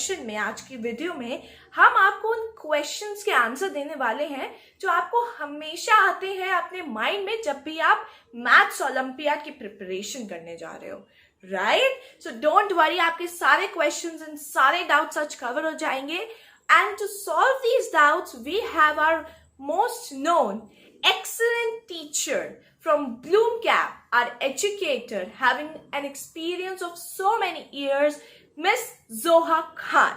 Session में, आज की वीडियो में हम आपको उन क्वेश्चंस के आंसर देने वाले हैं जो आपको हमेशा आते हैं अपने माइंड में जब भी आप मैथ्स ओलंपियाड की प्रिपरेशन करने जा रहे हो, राइट? सो डोंट वरी, आपके सारे क्वेश्चंस एंड सारे डाउट्स आज कवर हो जाएंगे. And to solve these doubts we have our most known excellent teacher from Bloomcap, our educator having an experience of so many years, Miss Zoha Khan.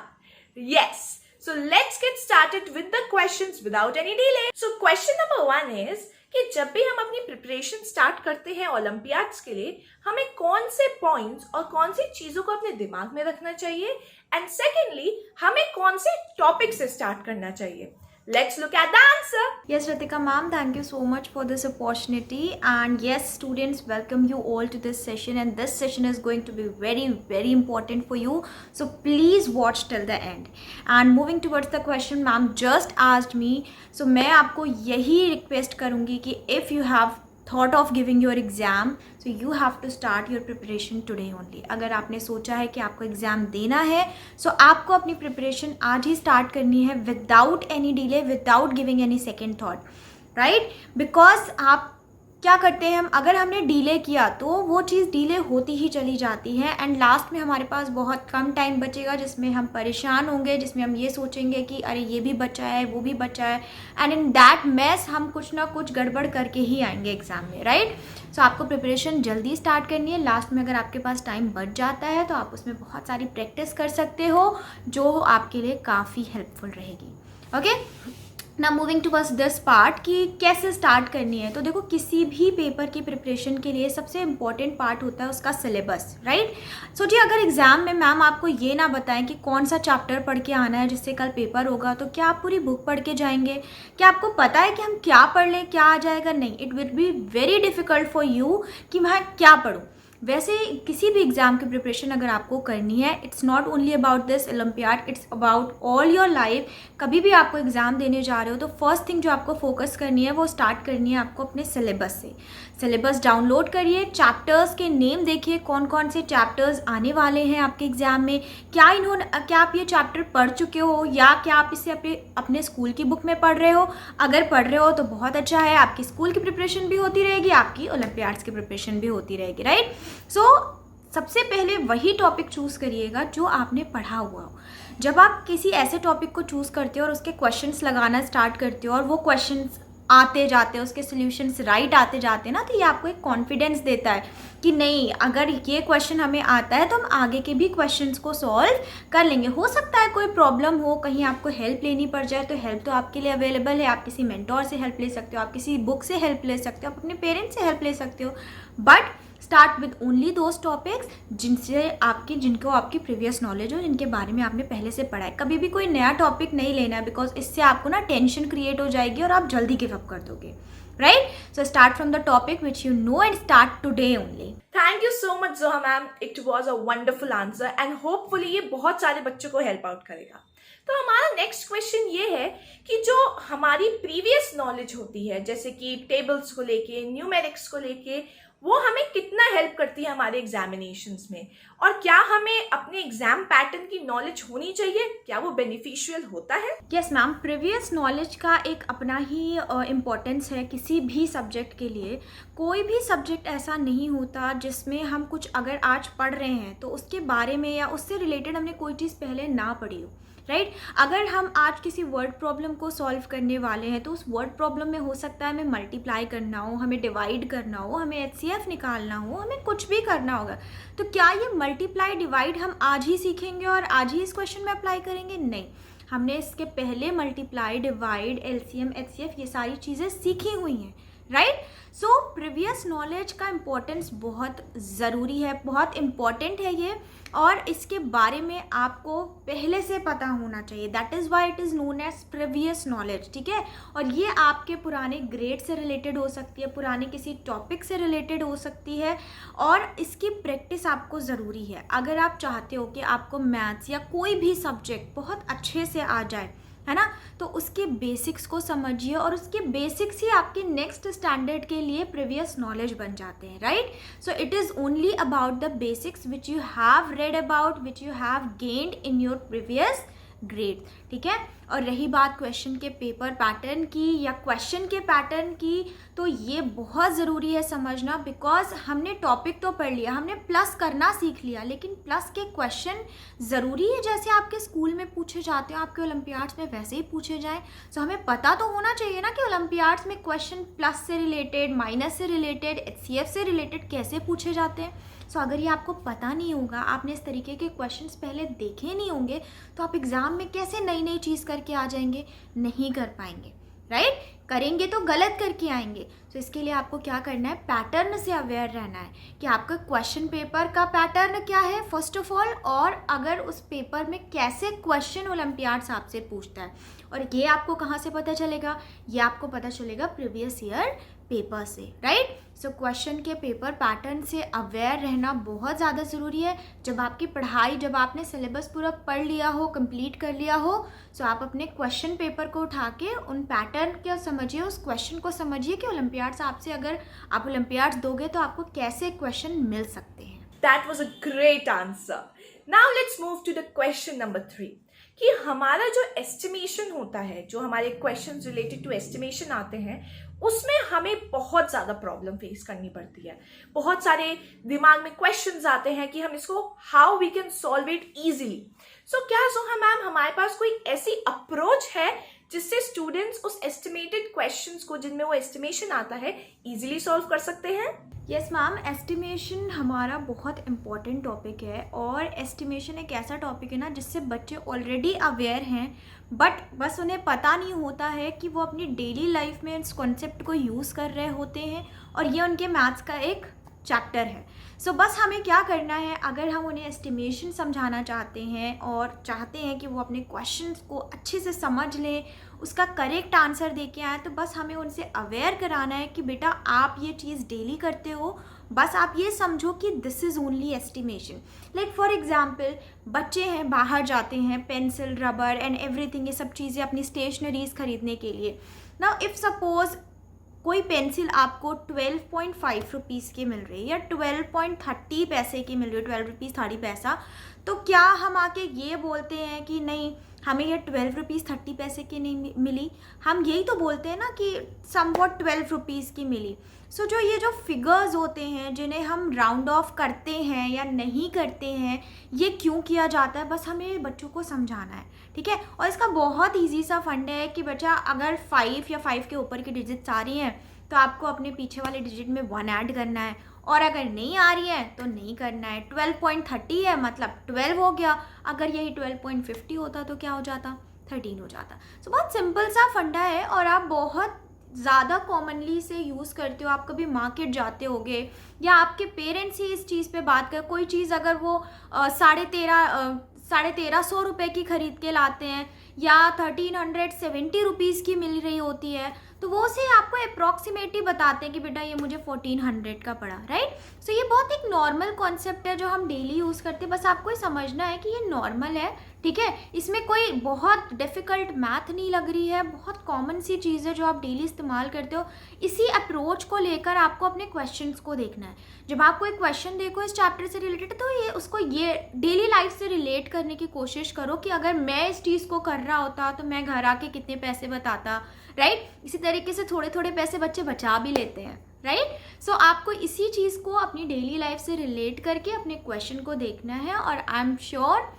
Yes, so let's get started with the questions without any delay. So question number 1 is कि जब भी हम अपनी preparation start करते हैं Olympiads के लिए, हमें कौन से पॉइंट्स और कौन सी चीजों को अपने दिमाग में रखना चाहिए, एंड सेकेंडली हमें कौन से टॉपिक से स्टार्ट करना चाहिए. Let's look at the answer. Yes, Ritika ma'am, thank you so much for this opportunity. And yes, students, welcome you all to this session. And this session is going to be very, very important for you. So please watch till the end. And moving towards the question ma'am just asked me. So मैं आपको यही request करूँगी कि if you have thought of giving your exam, so you have to start your preparation today only. अगर आपने सोचा है कि आपको एग्ज़ाम देना है, so आपको अपनी प्रिपरेशन आज ही स्टार्ट करनी है without any delay, without giving any second thought, right? Because आप क्या करते हैं, हम अगर हमने डिले किया तो वो चीज़ डिले होती ही चली जाती है एंड लास्ट में हमारे पास बहुत कम टाइम बचेगा जिसमें हम परेशान होंगे, जिसमें हम ये सोचेंगे कि अरे ये भी बचा है, वो भी बचा है, एंड इन दैट मैस हम कुछ ना कुछ गड़बड़ करके ही आएंगे एग्ज़ाम में, राइट? सो आपको प्रिपरेशन जल्दी स्टार्ट करनी है. लास्ट में अगर आपके पास टाइम बच जाता है तो आप उसमें बहुत सारी प्रैक्टिस कर सकते हो जो आपके लिए काफ़ी हेल्पफुल रहेगी. ओके, ना मूविंग टुवर्ड्स दिस पार्ट कि कैसे स्टार्ट करनी है. तो देखो, किसी भी पेपर की प्रिपरेशन के लिए सबसे इम्पॉर्टेंट पार्ट होता है उसका सिलेबस, राइट? सो जी, अगर एग्जाम में मैम आपको ये ना बताएं कि कौन सा चैप्टर पढ़ के आना है जिससे कल पेपर होगा, तो क्या आप पूरी बुक पढ़ के जाएंगे? क्या आपको पता है कि हम क्या पढ़ लें, क्या आ जाएगा? नहीं, it will be very difficult for you कि मैं क्या पढ़ूँ. वैसे किसी भी एग्ज़ाम की प्रिपरेशन अगर आपको करनी है, it's not only about this olympiad, it's about all your life. कभी भी आपको एग्ज़ाम देने जा रहे हो तो फर्स्ट थिंग जो आपको फोकस करनी है वो स्टार्ट करनी है आपको अपने सिलेबस से. सिलेबस डाउनलोड करिए, चैप्टर्स के नेम देखिए, कौन कौन से चैप्टर्स आने वाले हैं आपके एग्ज़ाम में, क्या आप ये चैप्टर पढ़ चुके हो या क्या आप इसे अपने स्कूल की बुक में पढ़ रहे हो. अगर पढ़ रहे हो तो बहुत अच्छा है, आपकी स्कूल की प्रिपरेशन भी होती रहेगी, आपकी ओलंपियाड्स की प्रिपरेशन भी होती रहेगी, राइट? सो सबसे पहले वही टॉपिक चूज़ करिएगा जो आपने पढ़ा हुआ हो. जब आप किसी ऐसे टॉपिक को चूज़ करते हो और उसके क्वेश्चंस लगाना स्टार्ट करते हो और वो क्वेश्चंस आते जाते हैं, उसके सॉल्यूशंस राइट आते जाते हैं ना, तो ये आपको एक कॉन्फिडेंस देता है कि नहीं, अगर ये क्वेश्चन हमें आता है तो हम आगे के भी क्वेश्चंस को सॉल्व कर लेंगे. हो सकता है कोई प्रॉब्लम हो, कहीं आपको हेल्प लेनी पड़ जाए, तो हेल्प तो आपके लिए अवेलेबल है. आप किसी मेंटोर से हेल्प ले सकते हो, आप किसी बुक से हेल्प ले सकते हो, आप अपने पेरेंट्स से हेल्प ले सकते हो. But start with only those topics जिनको आपकी प्रीवियस नॉलेज हो, जिनके बारे में आपने पहले से पढ़ा है. कभी भी कोई नया टॉपिक नहीं लेना है, बिकॉज इससे आपको ना टेंशन क्रिएट हो जाएगी और आप जल्दी गिव अप कर दोगे, right? So start from the topic which you know and start today only. Thank you so much Zoha ma'am, it was a wonderful answer and hopefully ये बहुत सारे बच्चों को हेल्प आउट करेगा. तो हमारा नेक्स्ट क्वेश्चन ये है कि जो हमारी प्रीवियस नॉलेज होती है, जैसे कि टेबल्स को लेके, न्यूमेरिक्स को लेके, वो हमें कितना हेल्प करती है हमारे एग्जामिनेशंस में, और क्या हमें अपने एग्जाम पैटर्न की नॉलेज होनी चाहिए? क्या वो बेनिफिशियल होता है? यस मैम, प्रीवियस नॉलेज का एक अपना ही इम्पोर्टेंस है किसी भी सब्जेक्ट के लिए. कोई भी सब्जेक्ट ऐसा नहीं होता जिसमें हम कुछ अगर आज पढ़ रहे हैं तो उसके बारे में या उससे रिलेटेड हमने कोई चीज़ पहले ना पढ़ी हो, राइट? अगर हम आज किसी वर्ड प्रॉब्लम को सॉल्व करने वाले हैं तो उस वर्ड प्रॉब्लम में हो सकता है हमें मल्टीप्लाई करना हो, हमें डिवाइड करना हो, हमें एचसीएफ निकालना हो, हमें कुछ भी करना होगा. तो क्या ये मल्टीप्लाई डिवाइड हम आज ही सीखेंगे और आज ही इस क्वेश्चन में अप्लाई करेंगे? नहीं, हमने इसके पहले मल्टीप्लाई, डिवाइड, एलसीएम, एचसीएफ ये सारी चीज़ें सीखी हुई हैं, राइट? सो प्रीवियस नॉलेज का इम्पोर्टेंस बहुत ज़रूरी है, बहुत इम्पॉर्टेंट है ये, और इसके बारे में आपको पहले से पता होना चाहिए. That is why it is known as previous knowledge, ठीक है? और ये आपके पुराने ग्रेड से रिलेटेड हो सकती है, पुराने किसी टॉपिक से रिलेटेड हो सकती है, और इसकी प्रैक्टिस आपको ज़रूरी है. अगर आप चाहते हो कि आपको मैथ्स या कोई भी सब्जेक्ट बहुत अच्छे से आ जाए, है ना। तो उसके बेसिक्स को समझिए और उसके बेसिक्स ही आपके नेक्स्ट स्टैंडर्ड के लिए प्रीवियस नॉलेज बन जाते हैं, right. So it is only about the basics which you have read about, which you have gained in your previous grade, ठीक है। और रही बात क्वेश्चन के पेपर पैटर्न की या क्वेश्चन के पैटर्न की, तो ये बहुत ज़रूरी है समझना, बिकॉज हमने टॉपिक तो पढ़ लिया, हमने प्लस करना सीख लिया, लेकिन प्लस के क्वेश्चन ज़रूरी है जैसे आपके स्कूल में पूछे जाते हैं, आपके ओलंपियाड्स में वैसे ही पूछे जाएं। सो हमें पता तो होना चाहिए ना कि ओलंपियाड्स में क्वेश्चन प्लस से रिलेटेड, माइनस से रिलेटेड, HCF से रिलेटेड कैसे पूछे जाते हैं। सो अगर ये आपको पता नहीं होगा, आपने इस तरीके के क्वेश्चंस पहले देखे नहीं होंगे, तो आप एग्ज़ाम में कैसे नई नई चीज़ करके आ जाएंगे, नहीं कर पाएंगे, राइट। करेंगे तो गलत करके आएंगे। तो इसके लिए आपको क्या करना है, पैटर्न से अवेयर रहना है कि आपका क्वेश्चन पेपर का पैटर्न क्या है फर्स्ट ऑफ ऑल, और अगर उस पेपर में कैसे क्वेश्चन ओलंपियाड्स आपसे पूछता है। और ये आपको कहाँ से पता चलेगा, ये आपको पता चलेगा प्रीवियस ईयर पेपर से, राइट। सो क्वेश्चन के पेपर पैटर्न से अवेयर रहना बहुत ज़्यादा ज़रूरी है। जब आपकी पढ़ाई, जब आपने सिलेबस पूरा पढ़ लिया हो, कंप्लीट कर लिया हो, सो आप अपने क्वेश्चन पेपर को उठा के उन पैटर्न को समझिए, उस क्वेश्चन को समझिए कि ओलंपियाड्स आपसे, अगर आप ओलंपियाड्स दोगे तो आपको कैसे क्वेश्चन मिल सकते हैं। That was a great answer. Now let's move to the question number 3. कि हमारा जो एस्टिमेशन होता है, जो हमारे क्वेश्चंस रिलेटेड टू एस्टिमेशन आते हैं, उसमें हमें बहुत ज़्यादा प्रॉब्लम फेस करनी पड़ती है। बहुत सारे दिमाग में क्वेश्चंस आते हैं कि हम इसको how we can solve it easily. So क्या सोहा मैम हमारे पास कोई ऐसी अप्रोच है जिससे स्टूडेंट्स उस एस्टिमेटेड क्वेश्चंस को, जिनमें वो एस्टिमेशन आता है, ईजिली सॉल्व कर सकते हैं? यस मैम, एस्टिमेशन हमारा बहुत इम्पॉर्टेंट टॉपिक है, और एस्टिमेशन एक ऐसा टॉपिक है ना जिससे बच्चे ऑलरेडी अवेयर हैं, बट बस उन्हें पता नहीं होता है कि वो अपनी डेली लाइफ में इस कॉन्सेप्ट को यूज़ कर रहे होते हैं, और ये उनके मैथ्स का एक चैप्टर है। सो बस हमें क्या करना है, अगर हम उन्हें एस्टिमेशन समझाना चाहते हैं और चाहते हैं कि वो अपने क्वेश्चंस को अच्छे से समझ लें, उसका करेक्ट आंसर दे के आए, तो बस हमें उनसे अवेयर कराना है कि बेटा आप ये चीज़ डेली करते हो, बस आप ये समझो कि this is only estimation. Like for example, बच्चे हैं, बाहर जाते हैं पेंसिल, रबर एंड एवरीथिंग, ये सब चीज़ें अपनी स्टेशनरीज खरीदने के लिए। नाउ इफ़ सपोज कोई पेंसिल आपको 12.5 रुपीज़ की मिल रही है या 12.30 पैसे की मिल रही है, 12 रुपीज़ 30 पैसा, तो क्या हम आके ये बोलते हैं कि नहीं हमें ये 12 रुपीज़ 30 पैसे की नहीं मिली? हम यही तो बोलते हैं ना कि समवॉट 12 रुपीज़ की मिली। सो जो ये जो फिगर्स होते हैं जिन्हें हम राउंड ऑफ करते हैं या नहीं करते हैं, ये क्यों किया जाता है, बस हमें बच्चों को समझाना है, ठीक है। और इसका बहुत ईजी सा फंड है कि बच्चा अगर 5 या 5 के ऊपर की डिजिट्स आ रही हैं तो आपको अपने पीछे वाले डिजिट में 1 ऐड करना है, और अगर नहीं आ रही है तो नहीं करना है। 12.30 है मतलब 12 हो गया, अगर यही 12.50 होता तो क्या हो जाता, 13 हो जाता। सो बहुत सिंपल सा फंडा है, और आप बहुत ज़्यादा कॉमनली से यूज़ करते हो। आप कभी मार्केट जाते होगे या आपके पेरेंट्स ही इस चीज़ पे बात कर, कोई चीज़ अगर वो 1350 रुपये की ख़रीद के लाते हैं या 1370 रुपीज़ की मिल रही होती है, तो वो से आपको अप्रॉक्सीमेटली बताते हैं कि बेटा ये मुझे 1400 का पड़ा, राइट। सो ये बहुत एक नॉर्मल कॉन्सेप्ट है जो हम डेली यूज़ करते हैं, बस आपको समझना है कि ये नॉर्मल है, ठीक है। इसमें कोई बहुत डिफ़िकल्ट मैथ नहीं लग रही है, बहुत कॉमन सी चीज़ है जो आप डेली इस्तेमाल करते हो। इसी अप्रोच को लेकर आपको अपने क्वेश्चंस को देखना है। जब आप कोई क्वेश्चन देखो इस चैप्टर से रिलेटेड, तो ये उसको ये डेली लाइफ से रिलेट करने की कोशिश करो कि अगर मैं इस चीज़ को कर रहा होता तो मैं घर आके कितने पैसे बताता, राइट। इसी तरीके से थोड़े थोड़े पैसे बच्चे बचा भी लेते हैं, राइट। सो आपको इसी चीज़ को अपनी डेली लाइफ से रिलेट करके अपने क्वेश्चन को देखना है, और आई एम श्योर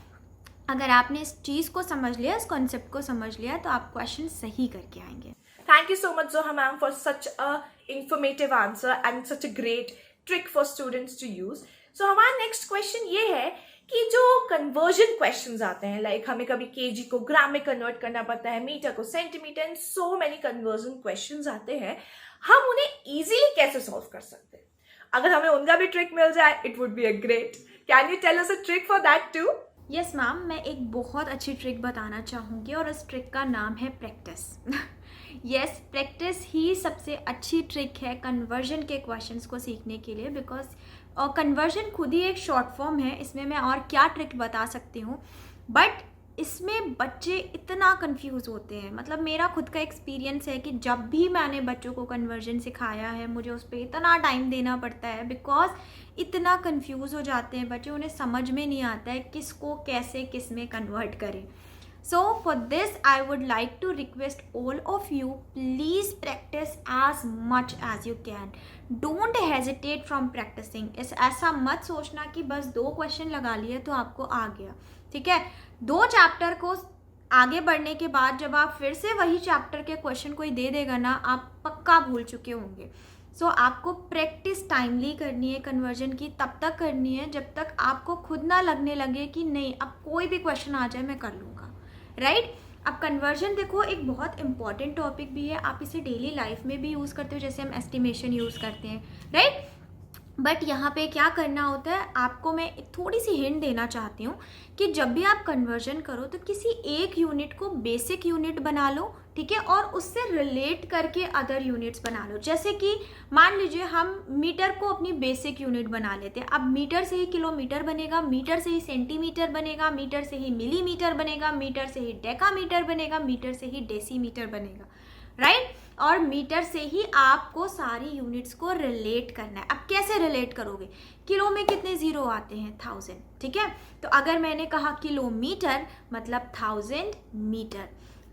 अगर आपने इस चीज़ को समझ लिया, इस कॉन्सेप्ट को समझ लिया, तो आप क्वेश्चन सही करके आएंगे। Thank you so much, Zoha ma'am, for such a informative answer and such a great trick for students to use. So हमारा नेक्स्ट क्वेश्चन ये है कि जो कन्वर्जन क्वेश्चंस आते हैं, लाइक हमें कभी केजी को ग्राम में कन्वर्ट करना पड़ता है, मीटर को centimetre, and so many conversion questions आते हैं, हम उन्हें इजीली कैसे सॉल्व कर सकते हैं? अगर हमें उनका भी ट्रिक मिल जाए, it would be a great. Can you tell us a trick for that too? Yes ma'am, मैं एक बहुत अच्छी ट्रिक बताना चाहूँगी, और उस ट्रिक का नाम है प्रैक्टिस। यस, प्रैक्टिस ही सबसे अच्छी ट्रिक है कन्वर्जन के क्वेश्चंस को सीखने के लिए, बिकॉज कन्वर्जन खुद ही एक शॉर्ट फॉर्म है। इसमें मैं और क्या ट्रिक बता सकती हूँ, बट इसमें बच्चे इतना कंफ्यूज होते हैं, मतलब मेरा खुद का एक्सपीरियंस है कि जब भी मैंने बच्चों को कन्वर्जन सिखाया है मुझे उस पर इतना टाइम देना पड़ता है, बिकॉज इतना कंफ्यूज हो जाते हैं बच्चे, उन्हें समझ में नहीं आता है किसको कैसे किस में कन्वर्ट करें. So for this I would like to request all of you, please practice as much as you can. Don't hesitate from practicing. ऐसा मत सोचना कि बस 2 क्वेश्चन लगा लिए तो आपको आ गया, ठीक है. 2 चैप्टर को आगे बढ़ने के बाद जब आप फिर से वही चैप्टर के क्वेश्चन कोई दे देगा ना, आप पक्का भूल चुके होंगे. सो आपको प्रैक्टिस टाइमली करनी है कन्वर्जन की, तब तक करनी है जब तक आपको खुद ना लगने लगे कि नहीं अब कोई भी क्वेश्चन आ जाए मैं कर लूँगा, राइट. अब कन्वर्जन देखो एक बहुत इंपॉर्टेंट टॉपिक भी है, आप इसे डेली लाइफ में भी यूज़ करते हो जैसे हम एस्टिमेशन यूज़ करते हैं, राइट. बट यहाँ पे क्या करना होता है, आपको मैं एक थोड़ी सी हिंट देना चाहती हूँ कि जब भी आप कन्वर्जन करो तो किसी एक यूनिट को बेसिक यूनिट बना लो, ठीक है, और उससे रिलेट करके अदर यूनिट्स बना लो. जैसे कि मान लीजिए हम मीटर को अपनी बेसिक यूनिट बना लेते हैं. अब मीटर से ही किलोमीटर बनेगा, मीटर से ही सेंटीमीटर बनेगा, मीटर से ही मिलीमीटर बनेगा, मीटर से ही डेकामीटर बनेगा, मीटर से ही डेसीमीटर बनेगा, राइट. और मीटर से ही आपको सारी यूनिट्स को रिलेट करना है. अब कैसे रिलेट करोगे, किलो में कितने ज़ीरो आते हैं, 1000, ठीक है. तो अगर मैंने कहा किलोमीटर मतलब 1000 मीटर,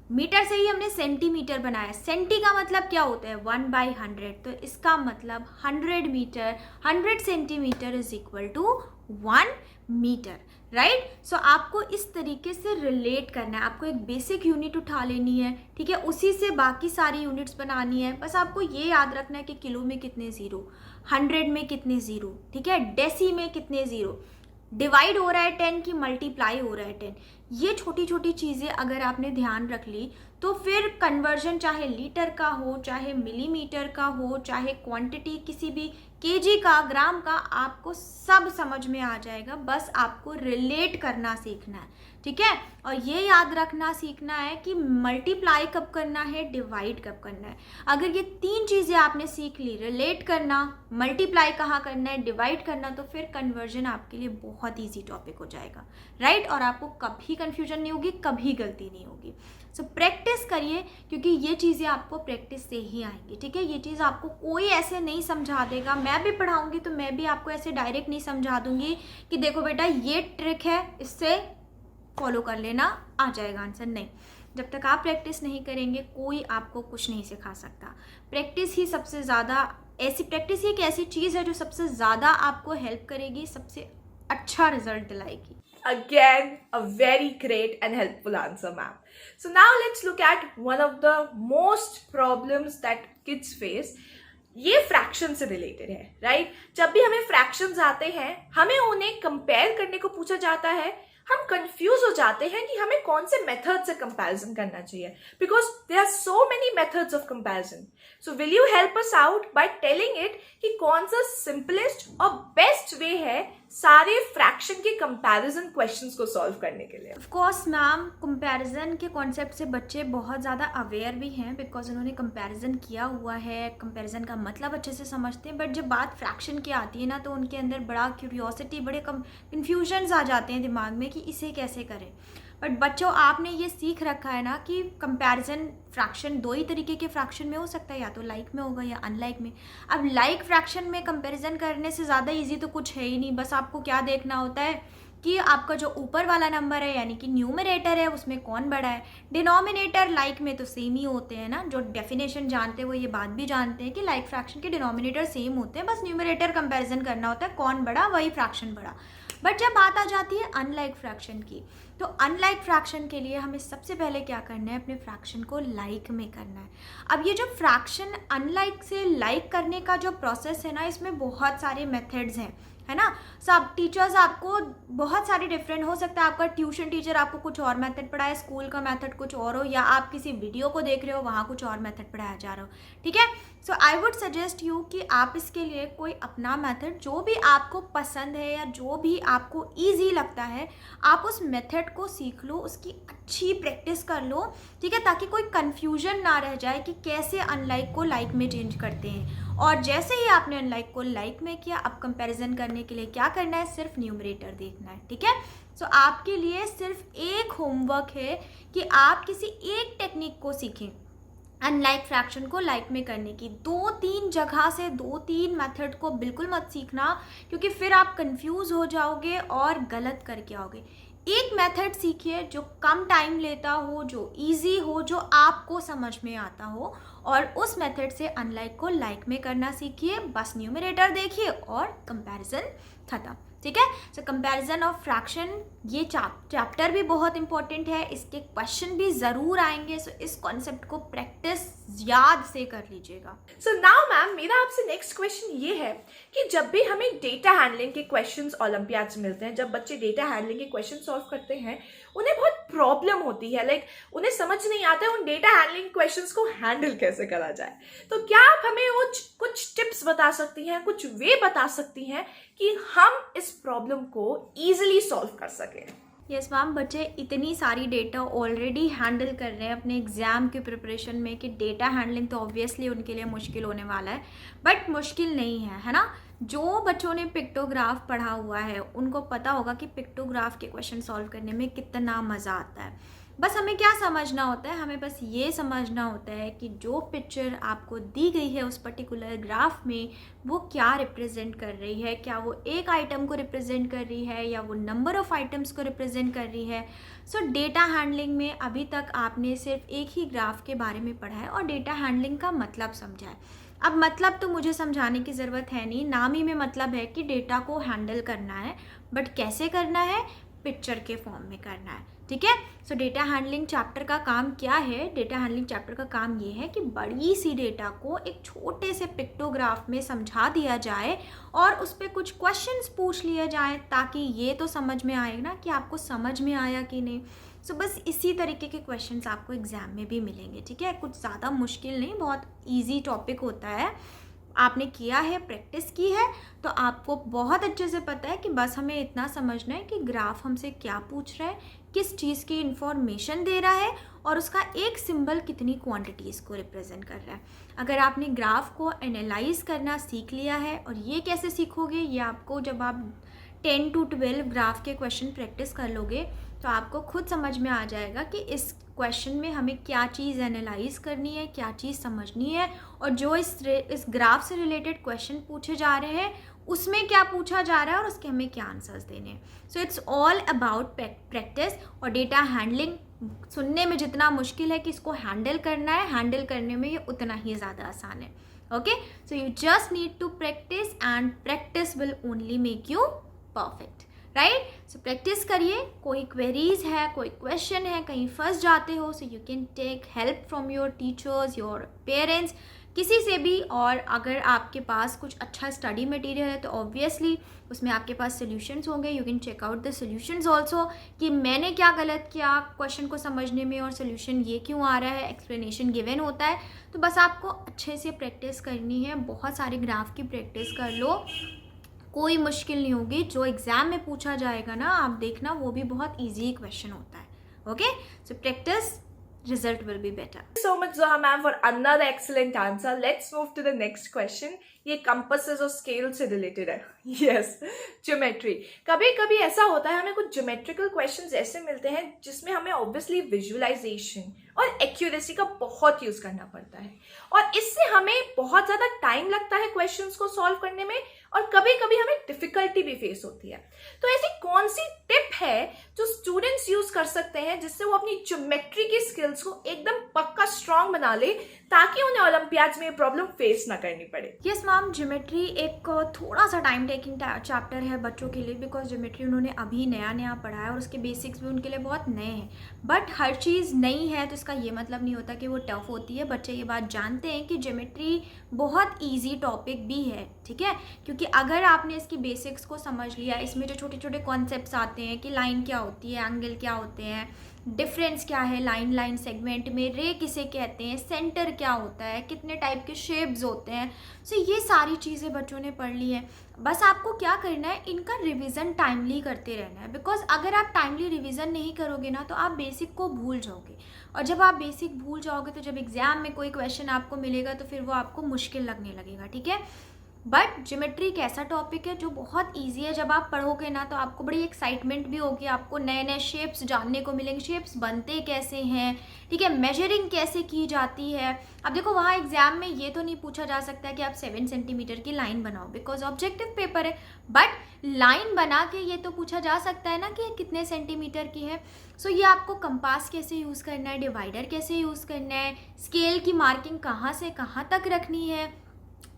मीटर से ही हमने सेंटीमीटर बनाया, सेंटी का मतलब क्या होता है 1/100, तो इसका मतलब 100 metre, 100 centimetre is equal to 1 metre, right. So आपको इस तरीके से रिलेट करना है, आपको एक बेसिक यूनिट उठा लेनी है, ठीक है, उसी से बाकी सारी यूनिट्स बनानी है. बस आपको ये याद रखना है कि किलो में कितने ज़ीरो, 100 में कितने ज़ीरो, ठीक है, डेसी में कितने ज़ीरो, डिवाइड हो रहा है 10 की मल्टीप्लाई हो रहा है 10. ये छोटी छोटी चीज़ें अगर आपने ध्यान रख ली तो फिर कन्वर्जन चाहे लीटर का हो, चाहे मिलीमीटर का हो, चाहे क्वांटिटी किसी भी केजी का, ग्राम का, आपको सब समझ में आ जाएगा. बस आपको रिलेट करना सीखना है, ठीक है. और ये याद रखना सीखना है कि मल्टीप्लाई कब करना है, डिवाइड कब करना है. अगर ये 3 चीज़ें आपने सीख ली, रिलेट करना, मल्टीप्लाई कहाँ करना है, डिवाइड करना, तो फिर कन्वर्जन आपके लिए बहुत ईजी टॉपिक हो जाएगा, राइट. और आपको कभी कन्फ्यूजन नहीं होगी, कभी गलती नहीं होगी. सो प्रैक्टिस करिए क्योंकि ये चीज़ें आपको प्रैक्टिस से ही आएंगी, ठीक है. ये चीज़ आपको कोई ऐसे नहीं समझा देगा. मैं भी पढ़ाऊंगी तो मैं भी आपको ऐसे डायरेक्ट नहीं समझा दूंगी कि देखो बेटा ये ट्रिक है, इससे फॉलो कर लेना, आ जाएगा आंसर. नहीं, जब तक आप प्रैक्टिस नहीं करेंगे कोई आपको कुछ नहीं सिखा सकता. प्रैक्टिस ही सबसे ज़्यादा प्रैक्टिस ही एक ऐसी चीज़ है जो सबसे ज़्यादा आपको हेल्प करेगी, सबसे अच्छा result दिलाएगी. Again, a very great and helpful answer, ma'am. So now let's look at one of the most problems that kids face. ये फ्रैक्शन से रिलेटेड है, राइट. जब भी हमें फ्रैक्शंस आते हैं, हमें उन्हें कंपेयर करने को पूछा जाता है, हम कंफ्यूज हो जाते हैं कि हमें कौन से मेथड से कंपैरिजन करना चाहिए, because there are so many methods of comparison. So will you help us out by telling it कि कौन सा सिंपलेस्ट और बेस्ट वे है सारे फ्रैक्शन के कंपैरिजन क्वेश्चंस को सॉल्व करने के लिए. ऑफ कोर्स मैम, कंपैरिजन के कॉन्सेप्ट से बच्चे बहुत ज़्यादा अवेयर भी हैं बिकॉज उन्होंने कंपैरिजन किया हुआ है, कंपैरिजन का मतलब अच्छे से समझते हैं. बट जब बात फ्रैक्शन की आती है ना तो उनके अंदर बड़ा क्यूरियोसिटी, बड़े कन्फ्यूजन्स आ जाते हैं दिमाग में कि इसे कैसे करें. बट बच्चों आपने ये सीख रखा है ना कि कंपैरिजन फ्रैक्शन 2 ही तरीके के फ्रैक्शन में हो सकता है, या तो लाइक में होगा या अनलाइक में. अब लाइक फ्रैक्शन में कंपैरिजन करने से ज़्यादा इजी तो कुछ है ही नहीं. बस आपको क्या देखना होता है कि आपका जो ऊपर वाला नंबर है यानी कि न्यूमरेटर है उसमें कौन बड़ा है. डिनोमिनेटर लाइक में तो सेम ही होते हैं ना, जो डेफिनेशन जानते हैं वो ये बात भी जानते हैं कि लाइक फ्रैक्शन के डिनोमिनेटर सेम होते हैं, बस न्यूमरेटर कंपैरिजन करना होता है, कौन बड़ा वही फ्रैक्शन बड़ा. बट जब बात आ जाती है अनलाइक फ्रैक्शन की, तो अनलाइक फ्रैक्शन के लिए हमें सबसे पहले क्या करना है, अपने फ्रैक्शन को लाइक में करना है. अब ये जो फ्रैक्शन अनलाइक से लाइक करने का जो प्रोसेस है ना, इसमें बहुत सारे मेथड्स हैं, है ना. सब टीचर्स आपको बहुत सारे डिफरेंट हो सकता है. आपका ट्यूशन टीचर आपको कुछ और मेथड पढ़ाए, स्कूल का मेथड कुछ और हो, या आप किसी वीडियो को देख रहे हो वहाँ कुछ और मेथड पढ़ाया जा रहा हो, ठीक है. सो आई वुड सजेस्ट यू कि आप इसके लिए कोई अपना मेथड जो भी आपको पसंद है या जो भी आपको ईजी लगता है, आप उस मेथड को सीख लो, उसकी अच्छी प्रैक्टिस कर लो, ठीक है, ताकि कोई कन्फ्यूजन ना रह जाए कि कैसे अनलाइक को लाइक में चेंज करते हैं. और जैसे ही आपने अनलाइक को लाइक में किया, अब कंपैरिजन करने के लिए क्या करना है, सिर्फ न्यूमरेटर देखना है, ठीक है. सो आपके लिए सिर्फ एक होमवर्क है कि आप किसी एक टेक्निक को सीखें अनलाइक फ्रैक्शन को लाइक में करने की। 2-3 जगह से 2-3 मेथड को बिल्कुल मत सीखना, क्योंकि फिर आप कंफ्यूज हो जाओगे और गलत करके आओगे। एक मेथड सीखिए जो कम टाइम लेता हो, जो इजी हो, जो आपको समझ में आता हो, और उस मेथड से अनलाइक को लाइक में करना सीखिए। बस न्यूमरेटर देखिए और कंपैरिजन खत्म, ठीक है। सो कंपैरिजन ऑफ फ्रैक्शन, ये चैप्टर भी बहुत इंपॉर्टेंट है, इसके क्वेश्चन भी ज़रूर आएंगे। सो इस कॉन्सेप्ट को प्रैक्टिस याद से कर लीजिएगा। सो नाउ मैम, मेरा आपसे नेक्स्ट क्वेश्चन ये है कि जब भी हमें डेटा हैंडलिंग के क्वेश्चंस ओलंपियाड से मिलते हैं, जब बच्चे डेटा हैंडलिंग के क्वेश्चन सॉल्व करते हैं, उन्हें बहुत प्रॉब्लम होती है, लाइक उन्हें समझ नहीं आता है उन डेटा हैंडलिंग क्वेश्चंस को हैंडल कैसे करा जाए। तो क्या आप हमें कुछ टिप्स बता सकती हैं, कुछ वे बता सकती हैं कि हम इस प्रॉब्लम को ईजिली सॉल्व कर सकें? यस मैम, बच्चे इतनी सारी डेटा ऑलरेडी हैंडल कर रहे हैं अपने एग्ज़ाम की प्रिपरेशन में कि डेटा हैंडलिंग तो ऑब्वियसली उनके लिए मुश्किल होने वाला है, बट मुश्किल नहीं है ना। जो बच्चों ने पिक्टोग्राफ पढ़ा हुआ है उनको पता होगा कि पिक्टोग्राफ के क्वेश्चन सॉल्व करने में कितना मज़ा आता है। बस हमें क्या समझना होता है, हमें बस ये समझना होता है कि जो पिक्चर आपको दी गई है उस पर्टिकुलर ग्राफ में वो क्या रिप्रेजेंट कर रही है। क्या वो एक आइटम को रिप्रेजेंट कर रही है या वो नंबर ऑफ़ आइटम्स को रिप्रेजेंट कर रही है। सो डेटा हैंडलिंग में अभी तक आपने सिर्फ एक ही ग्राफ के बारे में पढ़ा है और डेटा हैंडलिंग का मतलब समझा है। अब मतलब तो मुझे समझाने की ज़रूरत है नहीं, नाम ही में मतलब है कि डेटा को हैंडल करना है, बट कैसे करना है, पिक्चर के फॉर्म में करना है, ठीक है। सो डेटा हैंडलिंग चैप्टर का काम क्या है? डेटा हैंडलिंग चैप्टर का काम ये है कि बड़ी सी डेटा को एक छोटे से पिक्टोग्राफ में समझा दिया जाए और उस पर कुछ क्वेश्चंस पूछ लिए जाए, ताकि ये तो समझ में आए ना कि आपको समझ में आया कि नहीं। सो बस इसी तरीके के क्वेश्चंस आपको एग्ज़ाम में भी मिलेंगे, ठीक है। कुछ ज़्यादा मुश्किल नहीं, बहुत ईजी टॉपिक होता है। आपने किया है, प्रैक्टिस की है, तो आपको बहुत अच्छे से पता है कि बस हमें इतना समझना है कि ग्राफ हमसे क्या पूछ रहा है, किस चीज़ की इंफॉर्मेशन दे रहा है और उसका एक सिंबल कितनी क्वांटिटीज़ को रिप्रेजेंट कर रहा है। अगर आपने ग्राफ को एनालाइज करना सीख लिया है, और ये कैसे सीखोगे, ये आपको जब आप 10 to 12 ग्राफ के क्वेश्चन प्रैक्टिस कर लोगे तो आपको खुद समझ में आ जाएगा कि इस क्वेश्चन में हमें क्या चीज़ एनालाइज करनी है, क्या चीज़ समझनी है, और जो इस ग्राफ से रिलेटेड क्वेश्चन पूछे जा रहे हैं उसमें क्या पूछा जा रहा है और उसके हमें क्या आंसर्स देने हैं। So it's all about practice. और डेटा हैंडलिंग सुनने में जितना मुश्किल है कि इसको हैंडल करना है, हैंडल करने में ये उतना ही ज़्यादा आसान है। Okay, so you just need to practice and practice will only make you perfect, right. So practice करिए। कोई क्वेरीज है, कोई क्वेश्चन है, कहीं फंस जाते हो, so you can take help from your teachers, your parents, किसी से भी। और अगर आपके पास कुछ अच्छा स्टडी मटेरियल है तो ऑब्वियसली उसमें आपके पास सोल्यूशंस होंगे। You can check out the solutions also कि मैंने क्या गलत किया क्वेश्चन को समझने में और सोल्यूशन ये क्यों आ रहा है, एक्सप्लेनेशन गिवन होता है। तो बस आपको अच्छे से प्रैक्टिस करनी है, बहुत सारे ग्राफ की प्रैक्टिस कर लो, कोई मुश्किल नहीं होगी। जो एग्ज़ाम में पूछा जाएगा ना, आप देखना वो भी बहुत ईजी क्वेश्चन होता है। Okay, so practice, result will be better. Thank you so much Zoha ma'am for another excellent answer. Let's move to the next question. ये कंपसेस और स्केल से रिलेटेड है। Yes, geometry. कभी कभी ऐसा होता है हमें कुछ ज्योमेट्रिकल क्वेश्चंस ऐसे मिलते हैं जिसमें हमें ऑब्वियसली विजुअलाइजेशन और एक्यूरेसी का बहुत यूज करना पड़ता है, और इससे हमें बहुत ज़्यादा टाइम लगता है क्वेश्चंस को सॉल्व करने में, और कभी कभी हमें डिफिकल्टी भी फेस होती है। तो ऐसी कौन सी टिप है जो स्टूडेंट्स यूज कर सकते हैं जिससे वो अपनी ज्योमेट्री की स्किल्स को एकदम पक्का स्ट्रांग बना ले, ताकि उन्हें ओलंपियाड्स में प्रॉब्लम फेस ना करनी पड़े? यस मैम, ज्योमेट्री एक थोड़ा सा टाइम टेकिंग चैप्टर है बच्चों के लिए, बिकॉज ज्योमेट्री उन्होंने अभी नया नया पढ़ा है और उसके बेसिक्स भी उनके लिए बहुत नए हैं। बट हर चीज़ नई है तो इसका ये मतलब नहीं होता कि वो टफ होती है। बच्चे ये बात जानते हैं कि ज्योमेट्री बहुत ईजी टॉपिक भी है, ठीक है, क्योंकि अगर आपने इसकी बेसिक्स को समझ लिया, इसमें जो छोटे छोटे कॉन्सेप्ट्स आते हैं कि लाइन क्या होती है, एंगल क्या होते हैं, डिफरेंस क्या है लाइन सेगमेंट में, रे किसे कहते हैं, सेंटर क्या होता है, कितने टाइप के शेप्स होते हैं, सो ये सारी चीज़ें बच्चों ने पढ़ ली है। बस आपको क्या करना है, इनका रिवीजन टाइमली करते रहना है, बिकॉज अगर आप टाइमली रिवीजन नहीं करोगे ना तो आप बेसिक को भूल जाओगे, और जब आप बेसिक भूल जाओगे तो जब एग्ज़ाम में कोई क्वेश्चन आपको मिलेगा तो फिर वो आपको मुश्किल लगने लगेगा, ठीक है। बट ज्योमेट्री एक ऐसा टॉपिक है जो बहुत ईजी है। जब आप पढ़ोगे ना तो आपको बड़ी एक्साइटमेंट भी होगी, आपको नए नए शेप्स जानने को मिलेंगे, शेप्स बनते कैसे हैं, ठीक है, मेजरिंग कैसे की जाती है। अब देखो वहाँ एग्जाम में ये तो नहीं पूछा जा सकता कि आप 7 सेंटीमीटर की लाइन बनाओ, बिकॉज ऑब्जेक्टिव पेपर है, बट लाइन बना के ये तो पूछा जा सकता है ना कि कितने सेंटीमीटर की है। सो ये आपको कंपास कैसे यूज़ करना है, डिवाइडर कैसे यूज़ करना है, स्केल की मार्किंग कहाँ से कहाँ तक रखनी है,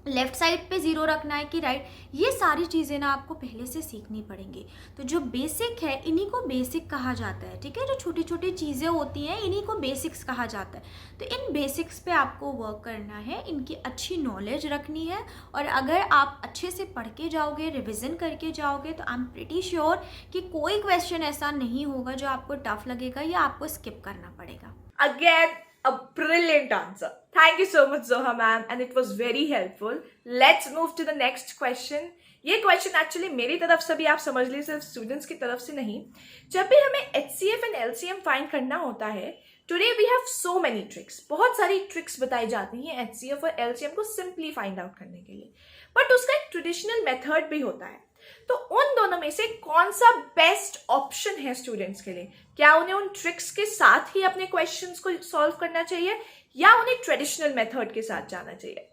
लेफ्ट साइड पे ज़ीरो रखना है कि राइट, ये सारी चीज़ें ना आपको पहले से सीखनी पड़ेंगी। तो जो बेसिक है इन्हीं को बेसिक कहा जाता है, ठीक है, जो छोटी छोटी चीज़ें होती हैं इन्हीं को बेसिक्स कहा जाता है। तो इन बेसिक्स पे आपको वर्क करना है, इनकी अच्छी नॉलेज रखनी है, और अगर आप अच्छे से पढ़ के जाओगे, रिविज़न करके जाओगे, तो आई एम प्रिटी श्योर कि कोई क्वेश्चन ऐसा नहीं होगा जो आपको टफ लगेगा या आपको स्किप करना पड़ेगा। Again, a brilliant answer. Thank you so much, Zoha ma'am, and it was very helpful. Let's move to the next question. ये क्वेश्चन एक्चुअली मेरी तरफ से भी आप समझ लीजिए, सिर्फ स्टूडेंट्स की तरफ से नहीं। जब भी हमें HCF एंड LCM फाइंड करना होता है, today we have so many tricks, बहुत सारी ट्रिक्स बताई जाती हैं HCF और LCM को सिंपली फाइंड आउट करने के लिए, बट उसका एक ट्रेडिशनल मेथड भी होता है। तो उन दोनों में से कौन सा बेस्ट ऑप्शन है स्टूडेंट्स के लिए? क्या उन्हें उन ट्रिक्स के साथ ही अपने क्वेश्चंस को सॉल्व करना चाहिए या उन्हें ट्रेडिशनल मेथड के साथ जाना चाहिए?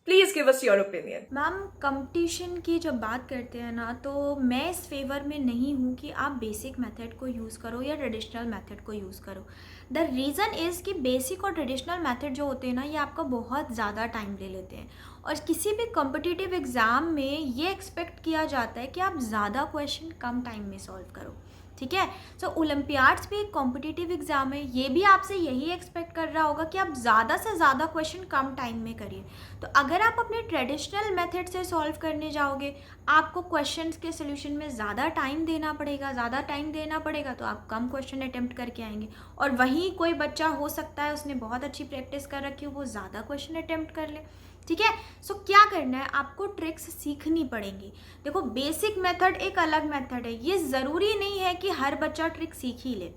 Please give us your opinion. Ma'am, competition की जब बात करते हैं ना, तो मैं इस फेवर में नहीं हूँ कि आप बेसिक मेथड को यूज़ करो या ट्रेडिशनल मेथड को यूज़ करो। द रीज़न इज़ कि बेसिक और ट्रेडिशनल मेथड जो होते हैं ना, ये आपका बहुत ज़्यादा टाइम ले लेते हैं, और किसी भी कॉम्पिटिटिव एग्ज़ाम में ये एक्सपेक्ट किया जाता है कि आप ज़्यादा क्वेश्चन कम टाइम में सॉल्व करो, ठीक है। सो ओलंपियाड्स भी एक कॉम्पिटिटिव एग्जाम है, ये भी आपसे यही एक्सपेक्ट कर रहा होगा कि आप ज़्यादा से ज़्यादा क्वेश्चन कम टाइम में करिए। तो अगर आप अपने ट्रेडिशनल मेथड से सॉल्व करने जाओगे, आपको क्वेश्चंस के सोल्यूशन में ज़्यादा टाइम देना पड़ेगा, तो आप कम क्वेश्चन अटेम्प्ट करके आएंगे। और वहीं कोई बच्चा हो सकता है उसने बहुत अच्छी प्रैक्टिस कर रखी हो, वो ज़्यादा क्वेश्चन अटेम्प्ट कर ले, ठीक है। सो क्या करना है, आपको ट्रिक्स सीखनी पड़ेंगी। देखो, बेसिक मेथड एक अलग मेथड है, ये ज़रूरी नहीं है कि हर बच्चा ट्रिक सीख ही ले।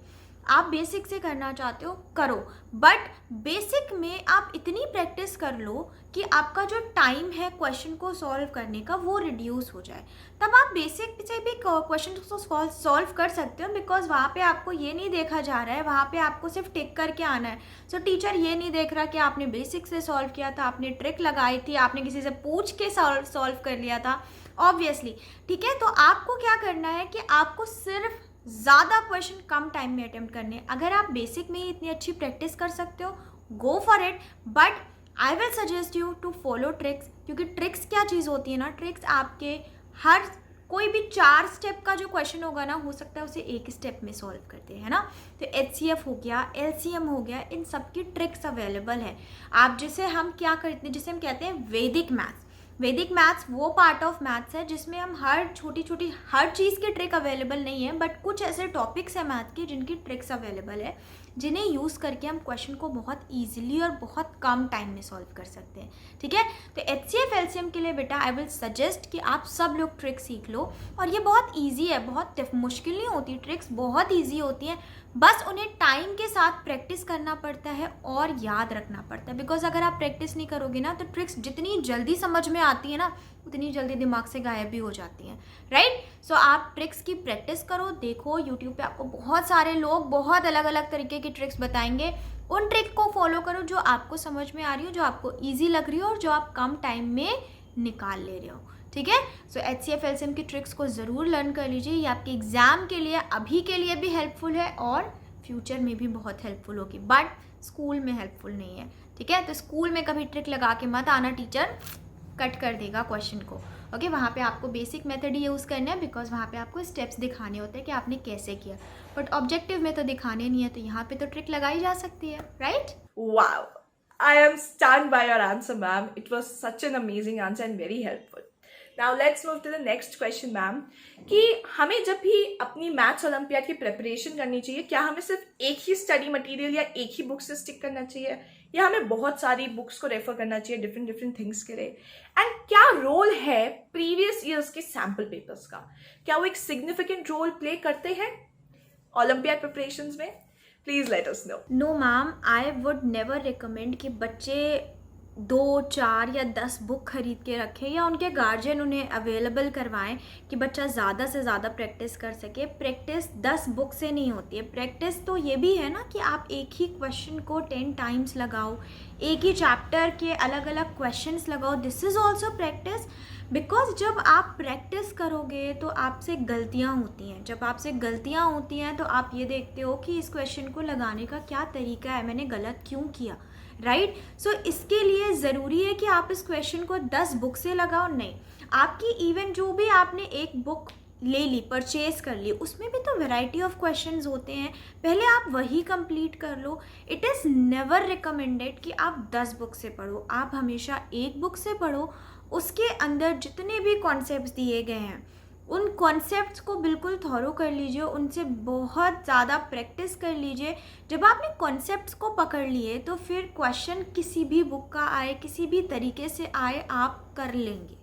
आप बेसिक से करना चाहते हो करो, बट बेसिक में आप इतनी प्रैक्टिस कर लो कि आपका जो टाइम है क्वेश्चन को सॉल्व करने का वो रिड्यूस हो जाए, तब आप बेसिक से भी क्वेश्चन को सॉल्व कर सकते हो। बिकॉज वहाँ पे आपको ये नहीं देखा जा रहा है, वहाँ पे आपको सिर्फ टिक करके आना है। सो टीचर ये नहीं देख रहा कि आपने बेसिक से सॉल्व किया था, आपने ट्रिक लगाई थी, आपने किसी से पूछ के सॉल्व कर लिया था, ऑब्वियसली, ठीक है। तो आपको क्या करना है कि आपको सिर्फ ज़्यादा क्वेश्चन कम टाइम में अटेम्प्ट करने। अगर आप बेसिक में ही इतनी अच्छी प्रैक्टिस कर सकते हो, go for it, but I will suggest you to follow tricks. क्योंकि ट्रिक्स क्या चीज़ होती है ना, ट्रिक्स आपके हर कोई भी 4 स्टेप का जो क्वेश्चन होगा ना, हो सकता है उसे एक स्टेप में सॉल्व करते हैं, है ना। तो HCF हो गया, LCM हो गया, इन सब की ट्रिक्स अवेलेबल है। आप जिसे हम क्या करते हैं, जिसे हम कहते हैं वैदिक मैथ्स। वैदिक मैथ्स वो पार्ट ऑफ मैथ्स है जिसमें हम हर छोटी छोटी हर चीज़ की ट्रिक अवेलेबल नहीं है, बट कुछ ऐसे टॉपिक्स हैं मैथ के जिनकी ट्रिक्स अवेलेबल है, जिन्हें यूज़ करके हम क्वेश्चन को बहुत ईजिली और बहुत कम टाइम में सॉल्व कर सकते हैं, ठीक है। तो HCF LCM के लिए बेटा आई विल सजेस्ट कि आप सब लोग ट्रिक सीख लो, और ये बहुत ईजी है, बहुत मुश्किल नहीं होती, ट्रिक्स बहुत ईजी होती हैं, बस उन्हें टाइम के साथ प्रैक्टिस करना पड़ता है और याद रखना पड़ता है। बिकॉज अगर आप प्रैक्टिस नहीं करोगे ना, तो ट्रिक्स जितनी जल्दी समझ में आती है ना, उतनी जल्दी दिमाग से गायब भी हो जाती हैं, राइट। सो आप ट्रिक्स की प्रैक्टिस करो, देखो यूट्यूब पे आपको बहुत सारे लोग बहुत अलग अलग तरीके की ट्रिक्स बताएंगे, उन ट्रिक को फॉलो करो जो आपको समझ में आ रही हो, जो आपको ईजी लग रही हो, और जो आप कम टाइम में निकाल ले रहे हो, ठीक है। सो HCF LCM की ट्रिक्स को ज़रूर लर्न कर लीजिए, ये आपके एग्ज़ाम के लिए अभी के लिए भी हेल्पफुल है और फ्यूचर में भी बहुत हेल्पफुल होगी, बट स्कूल में हेल्पफुल नहीं है, ठीक है। तो स्कूल में कभी ट्रिक लगा के मत आना, टीचर कट कर देगा क्वेश्चन को, ओके। वहाँ पे आपको बेसिक मेथड ही यूज़ करना है, बिकॉज वहाँ पे आपको स्टेप्स दिखाने होते हैं कि आपने कैसे किया, बट ऑब्जेक्टिव में तो दिखाने नहीं है, तो यहाँ पे तो ट्रिक लगाई जा सकती है, right. Wow, I am stunned by your answer, ma'am. It was such an amazing answer and very helpful. Now let's move to the next question, ma'am. कि हमें जब भी अपनी मैथ्स ओलंपियाड की प्रिपरेशन करनी चाहिए, क्या हमें सिर्फ एक ही स्टडी मटेरियल या एक ही बुक से स्टिक करना चाहिए, या हमें बहुत सारी बुक्स को रेफर करना चाहिए डिफरेंट थिंग्स के लिए? एंड क्या रोल है प्रीवियस ईयर्स के सैम्पल पेपर्स का? क्या वो एक सिग्निफिकेंट रोल प्ले करते हैं ओलंपियाड प्रिपरेशंस में? Please let us know. No ma'am, I would never recommend कि बच्चे 2, 4 या 10 बुक खरीद के रखें या उनके गार्जियन उन्हें अवेलेबल करवाएं कि बच्चा ज़्यादा से ज़्यादा प्रैक्टिस कर सके। प्रैक्टिस 10 बुक से नहीं होती है। प्रैक्टिस तो ये भी है ना कि आप एक ही क्वेश्चन को 10 टाइम्स लगाओ, एक ही चैप्टर के अलग अलग क्वेश्चंस लगाओ। This is also practice, because जब आप प्रैक्टिस करोगे तो आपसे गलतियाँ होती हैं। जब आपसे गलतियाँ होती हैं तो आप ये देखते हो कि इस क्वेश्चन को लगाने का क्या तरीका है, मैंने गलत क्यों किया, राइट। सो इसके लिए ज़रूरी है कि आप इस क्वेश्चन को 10 बुक से लगाओ, नहीं। आपकी इवन जो भी आपने एक बुक ले ली, परचेज कर ली, उसमें भी तो वैरायटी ऑफ क्वेश्चंस होते हैं, पहले आप वही कंप्लीट कर लो। इट इज़ नेवर रिकमेंडेड कि आप 10 बुक से पढ़ो, आप हमेशा एक बुक से पढ़ो। उसके अंदर जितने भी कॉन्सेप्ट्स दिए गए हैं उन कॉन्सेप्ट्स को बिल्कुल थॉरो कर लीजिए, उनसे बहुत ज़्यादा प्रैक्टिस कर लीजिए। जब आपने कॉन्सेप्ट्स को पकड़ लिए तो फिर क्वेश्चन किसी भी बुक का आए, किसी भी तरीके से आए, आप कर लेंगे,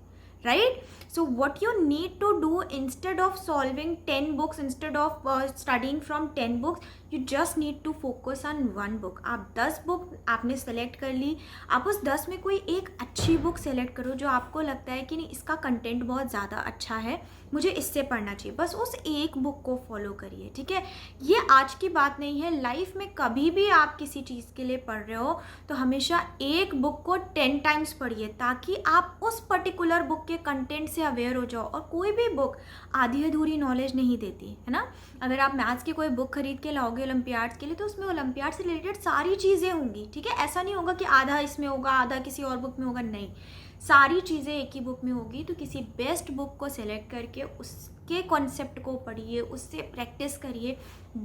right. So what you need to do instead of solving 10 books, instead of studying from 10 books, you just need to focus on one book. आप 10 बुक आपने सेलेक्ट कर ली, आप उस 10 में कोई एक अच्छी बुक सेलेक्ट करो जो आपको लगता है कि नहीं इसका कंटेंट बहुत ज़्यादा अच्छा है, मुझे इससे पढ़ना चाहिए, बस उस एक बुक को फॉलो करिए, ठीक है। ये आज की बात नहीं है, लाइफ में कभी भी आप किसी चीज़ के लिए पढ़ रहे हो तो हमेशा एक बुक को 10 टाइम्स पढ़िए ताकि आप उस पर्टिकुलर बुक के कंटेंट से अवेयर हो जाओ। और कोई भी बुक आधी अधूरी नॉलेज नहीं देती है ना। अगर आप मैथ्स की कोई बुक खरीद के लाओगे ओलंपियाड्स के लिए तो उसमें ओलंपियाड से रिलेटेड सारी चीज़ें होंगी, ठीक है। ऐसा नहीं होगा कि आधा इसमें होगा आधा किसी और बुक में होगा, नहीं, सारी चीज़ें एक ही बुक में होगी। तो किसी बेस्ट बुक को सेलेक्ट करके उसके कॉन्सेप्ट को पढ़िए, उससे प्रैक्टिस करिए।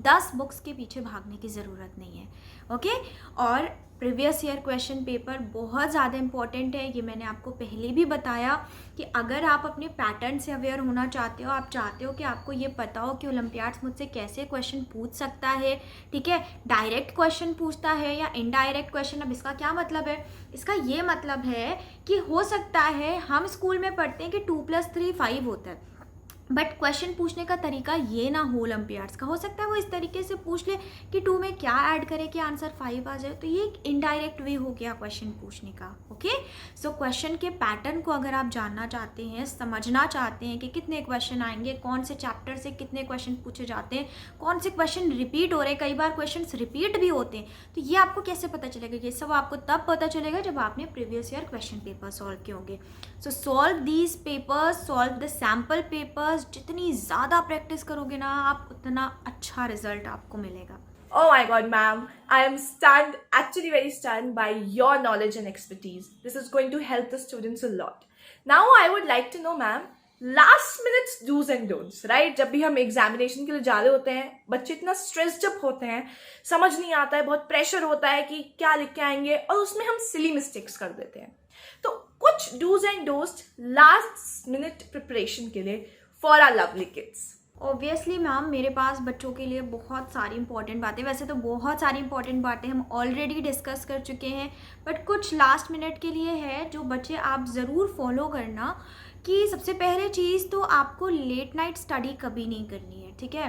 10 बुक्स के पीछे भागने की ज़रूरत नहीं है, ओके। और प्रीवियस ईयर क्वेश्चन पेपर बहुत ज़्यादा इंपॉर्टेंट है, ये मैंने आपको पहले भी बताया कि अगर आप अपने पैटर्न से अवेयर होना चाहते हो, आप चाहते हो कि आपको ये पता हो कि ओलंपियाड्स मुझसे कैसे क्वेश्चन पूछ सकता है, ठीक है, डायरेक्ट क्वेश्चन पूछता है या इनडायरेक्ट क्वेश्चन। अब इसका क्या मतलब है? इसका ये मतलब है कि हो सकता है हम स्कूल में पढ़ते हैं कि 2 + 3 5 होता है, बट क्वेश्चन पूछने का तरीका ये ना हो ओलंपियाड्स का। हो सकता है वो इस तरीके से पूछ ले कि 2 में क्या ऐड करे कि आंसर 5 आ जाए। तो ये एक इनडायरेक्ट वे हो गया क्वेश्चन पूछने का, ओके। सो क्वेश्चन के पैटर्न को अगर आप जानना चाहते हैं, समझना चाहते हैं कि कितने क्वेश्चन आएंगे, कौन से चैप्टर से कितने क्वेश्चन पूछे जाते हैं, कौन से क्वेश्चन रिपीट हो रहे हैं, कई बार क्वेश्चन रिपीट भी होते हैं, तो ये आपको कैसे पता चलेगा? ये सब आपको तब पता चलेगा जब आपने previous year question paper solve किए होंगे। सो solve these papers, solve the sample papers. जितनी ज़्यादा प्रैक्टिस करोगे ना आप, उतना अच्छा रिजल्ट आपको मिलेगा। Oh my god, ma'am. I am stunned, actually very stunned by your knowledge and expertise. This is going to help the students a lot. Now I would like to know, ma'am, last minute do's and don'ts, right? जब भी हम examination के लिए जा रहे होते हैं, बच्चे इतना स्ट्रेस जब होते हैं, समझ नहीं आता है, बहुत प्रेशर होता है कि क्या लिख के आएंगे, और उसमें हम सिली मिस्टेक्स कर देते हैं। तो कुछ dos and don'ts last minute preparation के लिए for our lovely kids. Obviously ma'am, मेरे पास बच्चों के लिए बहुत सारी इंपॉर्टेंट बातें, वैसे तो बहुत सारी इंपॉर्टेंट बातें हम ऑलरेडी डिस्कस कर चुके हैं, बट कुछ लास्ट मिनट के लिए है जो बच्चे आप ज़रूर फॉलो करना। कि सबसे पहले चीज़ तो आपको लेट नाइट स्टडी कभी नहीं करनी है, ठीक है।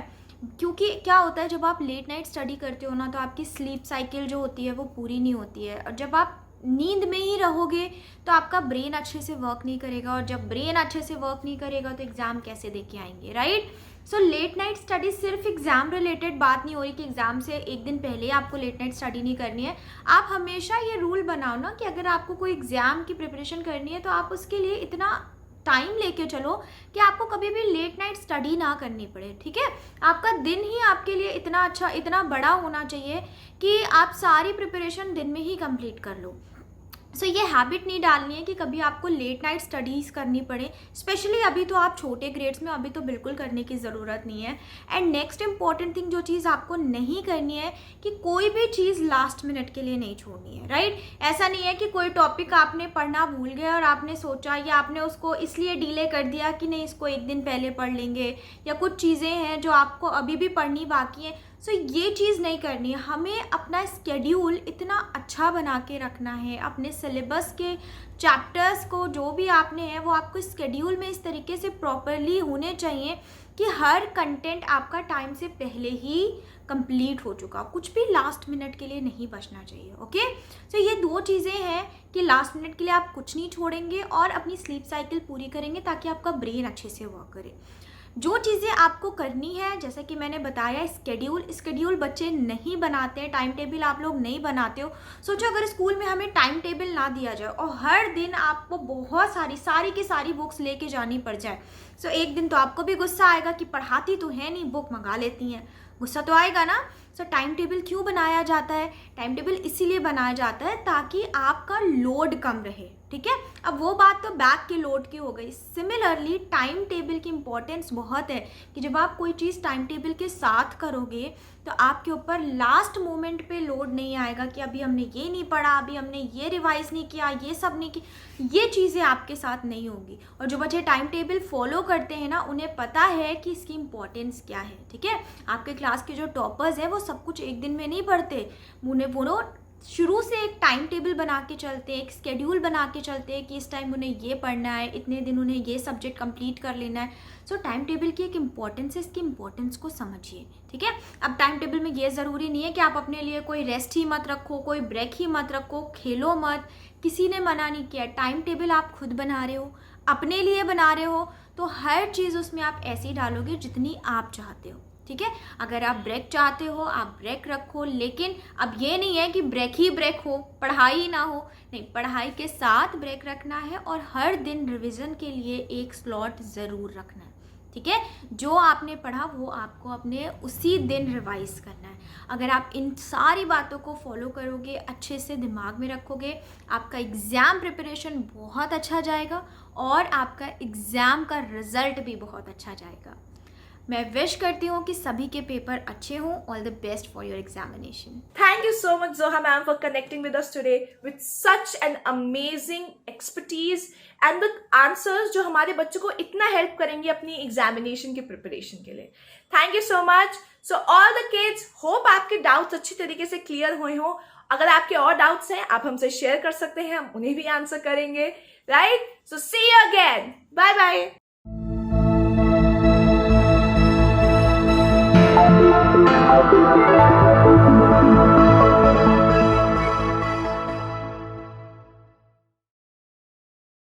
क्योंकि क्या होता है, जब आप लेट नाइट स्टडी करते हो ना तो आपकी स्लीप साइकिल जो होती है वो पूरी नहीं होती है, और जब आप नींद में ही रहोगे तो आपका ब्रेन अच्छे से वर्क नहीं करेगा, और जब ब्रेन अच्छे से वर्क नहीं करेगा तो एग्ज़ाम कैसे दे के आएंगे, right. So let night study सिर्फ एग्ज़ाम रिलेटेड बात नहीं हो रही कि एग्ज़ाम से एक दिन पहले आपको लेट नाइट स्टडी नहीं करनी है। आप हमेशा ये रूल बनाओ ना कि अगर आपको कोई एग्ज़ाम की प्रिपरेशन करनी है तो आप उसके लिए इतना टाइम लेके चलो कि आपको कभी भी लेट नाइट स्टडी ना करनी पड़े, ठीक है। आपका दिन ही आपके लिए इतना अच्छा, इतना बड़ा होना चाहिए कि आप सारी प्रिपरेशन दिन में ही कंप्लीट कर लो। सो ये हैबिट नहीं डालनी है कि कभी आपको लेट नाइट स्टडीज़ करनी पड़े, स्पेशली अभी तो आप छोटे ग्रेड्स में, अभी तो बिल्कुल करने की ज़रूरत नहीं है। एंड नेक्स्ट इंपॉर्टेंट थिंग जो चीज़ आपको नहीं करनी है कि कोई भी चीज़ लास्ट मिनट के लिए नहीं छोड़नी है, राइट। ऐसा नहीं है कि कोई टॉपिक आपने पढ़ना भूल गए और आपने सोचा या आपने उसको इसलिए डिले कर दिया कि नहीं इसको एक दिन पहले पढ़ लेंगे, या कुछ चीज़ें हैं जो आपको अभी भी पढ़नी बाकी है। सो ये चीज़ नहीं करनी है। हमें अपना स्केड्यूल इतना अच्छा बना के रखना है, अपने सिलेबस के चैप्टर्स को जो भी आपने है वो आपको स्केड्यूल में इस तरीके से प्रॉपरली होने चाहिए कि हर कंटेंट आपका टाइम से पहले ही कंप्लीट हो चुका, कुछ भी लास्ट मिनट के लिए नहीं बचना चाहिए। ओके, तो ये 2 चीज़ें हैं कि लास्ट मिनट के लिए आप कुछ नहीं छोड़ेंगे और अपनी स्लीप साइकिल पूरी करेंगे ताकि आपका ब्रेन अच्छे से वर्क करे। जो चीज़ें आपको करनी है, जैसे कि मैंने बताया, स्केड्यूल बच्चे नहीं बनाते, टाइम टेबल आप लोग नहीं बनाते हो। सोचो अगर स्कूल में हमें टाइम टेबल ना दिया जाए और हर दिन आपको बहुत सारी की सारी बुक्स लेके जानी पड़ जाए, सो एक दिन तो आपको भी गुस्सा आएगा कि पढ़ाती तो है नहीं, बुक मंगा लेती हैं, गुस्सा तो आएगा ना। सो टाइम टेबल क्यों बनाया जाता है? टाइम टेबल इसीलिए बनाया जाता है ताकि आपका लोड कम रहे, ठीक है। अब वो बात तो बैक के लोड की हो गई। सिमिलरली टाइम टेबल की इम्पोर्टेंस बहुत है कि जब आप कोई चीज़ टाइम टेबल के साथ करोगे तो आपके ऊपर लास्ट मोमेंट पे लोड नहीं आएगा कि अभी हमने ये नहीं पढ़ा, अभी हमने ये रिवाइज नहीं किया, ये सब नहीं की, ये चीज़ें आपके साथ नहीं होंगी। और जो बच्चे टाइम टेबल फॉलो करते हैं ना, उन्हें पता है कि इसकी इम्पोर्टेंस क्या है, ठीक है। आपके क्लास के जो टॉपर्स हैं वो सब कुछ एक दिन में नहीं पढ़ते, उन्हें वो शुरू से एक टाइम टेबल बना के चलते हैं, एक स्केड्यूल बना के चलते हैं कि इस टाइम उन्हें ये पढ़ना है, इतने दिन उन्हें ये सब्जेक्ट कंप्लीट कर लेना है। सो टाइम टेबल की एक इम्पॉर्टेंस है, इसकी इम्पोर्टेंस को समझिए, ठीक है। अब टाइम टेबल में ये ज़रूरी नहीं है कि आप अपने लिए कोई रेस्ट ही मत रखो, कोई ब्रेक ही मत रखो, खेलो मत, किसी ने मना नहीं किया। टाइम टेबल आप खुद बना रहे हो, अपने लिए बना रहे हो, तो हर चीज़ उसमें आप ऐसी डालोगे जितनी आप चाहते हो, ठीक है। अगर आप ब्रेक चाहते हो आप ब्रेक रखो, लेकिन अब ये नहीं है कि ब्रेक ही ब्रेक हो, पढ़ाई ना हो, नहीं, पढ़ाई के साथ ब्रेक रखना है और हर दिन रिवीजन के लिए एक स्लॉट ज़रूर रखना है, ठीक है। जो आपने पढ़ा वो आपको अपने उसी दिन रिवाइज करना है। अगर आप इन सारी बातों को फॉलो करोगे, अच्छे से दिमाग में रखोगे, आपका एग्ज़ाम प्रिपरेशन बहुत अच्छा जाएगा और आपका एग्ज़ाम का रिजल्ट भी बहुत अच्छा जाएगा। मैं विश करती हूँ कि सभी के पेपर अच्छे हों। All the best for your examination. Thank you so much, Zoha ma'am, for connecting with us today with such an amazing expertise and the answers जो हमारे बच्चों को इतना हेल्प करेंगे अपनी एग्जामिनेशन की प्रिपरेशन के लिए। Thank you so much. So all the kids, hope आपके डाउट्स अच्छी तरीके से क्लियर हुए हों। अगर आपके और डाउट्स हैं आप हमसे शेयर कर सकते हैं, हम उन्हें भी आंसर करेंगे, right? So see you again. Bye bye.